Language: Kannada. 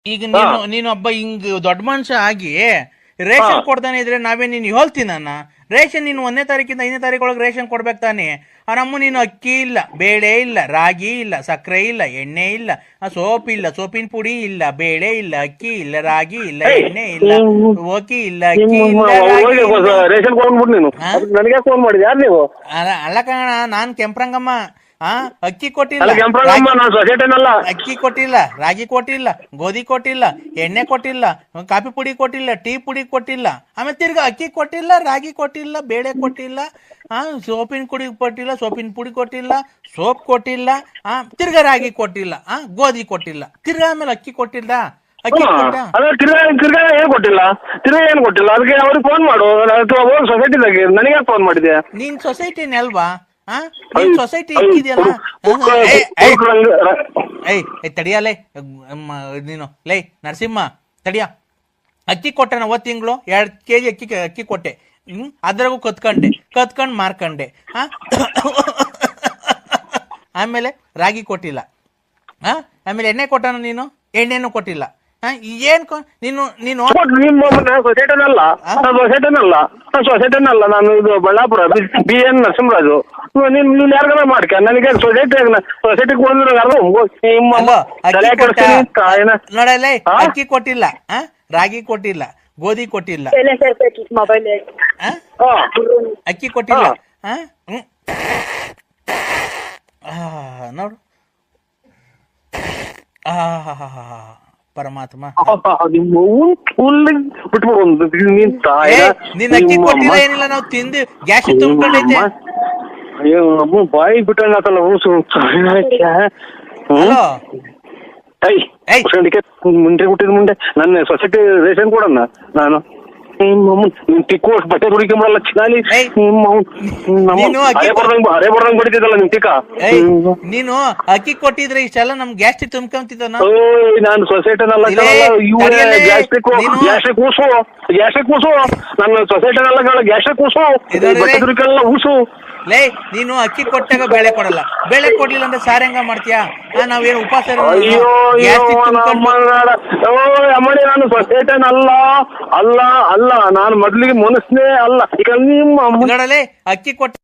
ಈಗ ನೀನು ಒಬ್ಬ ಹಿಂಗ್ ದೊಡ್ಡ ಮನುಷ್ಯ ಆಗಿ ರೇಷನ್ ಕೊಡ್ತಾನೆ ಇದ್ರೆ ನಾವೇ ನೀನು ಹೇಳ್ತೀನನ್ನ ರೇಷನ್ ನೀನು 1ನೇ ತಾರೀಕಿಂದ 5ನೇ ತಾರೀಕೊಳಗೆ ರೇಷನ್ ಕೊಡ್ಬೇಕು ತಾನೆ. ನಮ್ಮ ನೀನು ಅಕ್ಕಿ ಇಲ್ಲ, ಬೇಳೆ ಇಲ್ಲ, ರಾಗಿ ಇಲ್ಲ, ಸಕ್ಕರೆ ಇಲ್ಲ, ಎಣ್ಣೆ ಇಲ್ಲ, ಸೋಪ್ ಇಲ್ಲ, ಸೋಪಿನ ಪುಡಿ ಇಲ್ಲ, ಬೇಳೆ ಇಲ್ಲ, ಅಕ್ಕಿ ಇಲ್ಲ, ರಾಗಿ ಇಲ್ಲ, ಎಣ್ಣೆ ಇಲ್ಲ, ಓಕಿ ಇಲ್ಲ, ಅಕ್ಕಿ ಇಲ್ಲ, ರೇಷನ್ ಕೊಡ್ಬಿಟ್ಟು ನೀನು ನನಗೆ ಫೋನ್ ಮಾಡಿದ್ಯಾ ಯಾರು ನೀವು? ಅಲ್ಲ ಕಣ, ನಾನ್ ಕೆಂಪ್ರಂಗಮ್ಮ. ಅಕ್ಕಿ ಕೊಟ್ಟಿಲ್ಲ, ಅಕ್ಕಿ ಕೊಟ್ಟಿಲ್ಲ, ರಾಗಿ ಕೊಟ್ಟಿಲ್ಲ, ಗೋಧಿ ಕೊಟ್ಟಿಲ್ಲ, ಎಣ್ಣೆ ಕೊಟ್ಟಿಲ್ಲ, ಕಾಫಿ ಪುಡಿ ಕೊಟ್ಟಿಲ್ಲ, ಟೀ ಪುಡಿ ಕೊಟ್ಟಿಲ್ಲ, ಆಮೇಲೆ ತಿರ್ಗಾ ಅಕ್ಕಿ ಕೊಟ್ಟಿಲ್ಲ, ರಾಗಿ ಕೊಟ್ಟಿಲ್ಲ, ಬೇಳೆ ಕೊಟ್ಟಿಲ್ಲ, ಸೋಪಿನ ಪುಡಿ ಕೊಟ್ಟಿಲ್ಲ, ಸೋಪಿನ ಪುಡಿ ಕೊಟ್ಟಿಲ್ಲ, ಸೋಪ್ ಕೊಟ್ಟಿಲ್ಲ, ತಿರ್ಗಾ ರಾಗಿ ಕೊಟ್ಟಿಲ್ಲ, ಗೋಧಿ ಕೊಟ್ಟಿಲ್ಲ, ತಿರ್ಗಾ ಆಮೇಲೆ ಅಕ್ಕಿ ಕೊಟ್ಟಿಲ್ಲ. ಅಕ್ಕಿ ತಿರ್ಗಾ ಏನ್ ಕೊಟ್ಟಿಲ್ಲ, ತಿರ್ಗಾ ಏನ್ ಕೊಟ್ಟಿಲ್ಲ, ಅದಕ್ಕೆ ಅವ್ರಿಗೆ ಫೋನ್ ಮಾಡು. ಸೊಸೈಟಿದಾಗೆ ನನಗೆ ಫೋನ್ ಮಾಡಿದ್ಯಾ? ನೀನ್ ಸೊಸೈಟಿನೇ ಅಲ್ವಾ? ನೀನ್ ಸೊಸೈಟಿ ಇಕ್ಕಿದ್ಯಲ್ಲ. ತಡಿಯಲೇ ನೀನು ಲೈ ನರಸಿಂಹ ತಡಿಯ. ಅಕ್ಕಿ ಕೊಟ್ಟೆ ನಾ ತಿಂಗಳು 2 kg ಅಕ್ಕಿ ಕೊಟ್ಟೆ. ಅದ್ರಾಗೂ ಕತ್ಕೊಂಡ್ ಮಾರ್ಕಂಡೆ. ಆಮೇಲೆ ರಾಗಿ ಕೊಟ್ಟಿಲ್ಲ. ಆಮೇಲೆ ಎಣ್ಣೆ ಕೊಟ್ಟನ ನೀನು, ಎಣ್ಣೆನೂ ಕೊಟ್ಟಿಲ್ಲ. ಏನ್ ನೀನು ಸೊಸೈಟಿನಲ್ಲ ನಾನು ಇದು ಬಳ್ಳಾಪುರ BN ನರಸಿಂಹರಾಜು. ನೀನ್ ಯಾರಿಗಾರ ಮಾಡ್ಕ ನನಗೆ ಸೊಸೈಟಿಗೆ ನೋಡಲ್ಲ. ಅಕ್ಕಿ ಕೊಟ್ಟಿಲ್ಲ, ರಾಗಿ ಕೊಟ್ಟಿಲ್ಲ, ಗೋಧಿ ಕೊಟ್ಟಿಲ್ಲ, ಅಕ್ಕಿ ಕೊಟ್ಟಿಲ್ಲ. ನೋಡು ಪರಮಾತ್ಮ, ನೀನ್ ಅಕ್ಕಿ ಕೊಟ್ಟಿಲ್ಲ ಏನಿಲ್ಲ, ನಾವು ತಿಂದು ಗ್ಯಾಸ್ ತುಂಬಿಕೊಂಡೈತೆ. ಬಾಯಿ ಬಿಟ್ಟಂಗಲ್ಲ ಮುಂದೆ ಹುಟ್ಟಿದ ಮುಂದೆ ನನ್ನ ಸೊಸೈಟಿ ರೇಷನ್ ಕೊಡಣ್ಣ ನಾನು ಟಿಕ್ಕೋಸ್ ಬಟ್ಟೆ ಹುಡುಕೊಂಬಲ್ಲ ಚಿನಾಲಿ ಹರೇ ಬರ್ದಂಗ್ ಬಡಿತಿದ್ದಲ್ಲ ನಿಮ್ ಟಿಕ್ಕ. ನೀನು ಅಕ್ಕಿ ಕೊಟ್ಟಿದ್ರೆ ಇಷ್ಟೆಲ್ಲ ನಮ್ ಗ್ಯಾಸ್ಟ್ರಿಕ್ ತುಂಬ್ಕೊಂತಿದ್ದ. ನಾನು ಸೊಸೈಟಿನಲ್ಲ ಗ್ಯಾಸ್ಟ್ರಿಕ್ ಕೂಸು ನನ್ನ ಸೊಸೈಟಿನಲ್ಲ ಗ್ಯಾಸ್ಟ್ರಿಕ್ ಕೂಸು ಬಟ್ಟೆ ಊಸು. ಲೇ ನೀನು ಅಕ್ಕಿ ಕೊಟ್ಟಾಗ ಬೇಳೆ ಕೊಡಲ್ಲ, ಬೇಳೆ ಕೊಡ್ಲಿಲ್ಲ ಅಂದ್ರೆ ಸಾರಂಗ ಮಾಡ್ತೀಯಾ? ನಾವೇನು ಉಪವಾಸ? ಅಮ್ಮಡಿ ನಾನು ಸೊಸೈಟನ್ ಅಲ್ಲ ನಾನು ಮೊದ್ಲಿಗೆ ಮನಸ್ನೇ ಅಲ್ಲ. ಈಗ ನಿಮ್ಮ ನೋಡಲೇ ಅಕ್ಕಿ ಕೊಟ್ಟ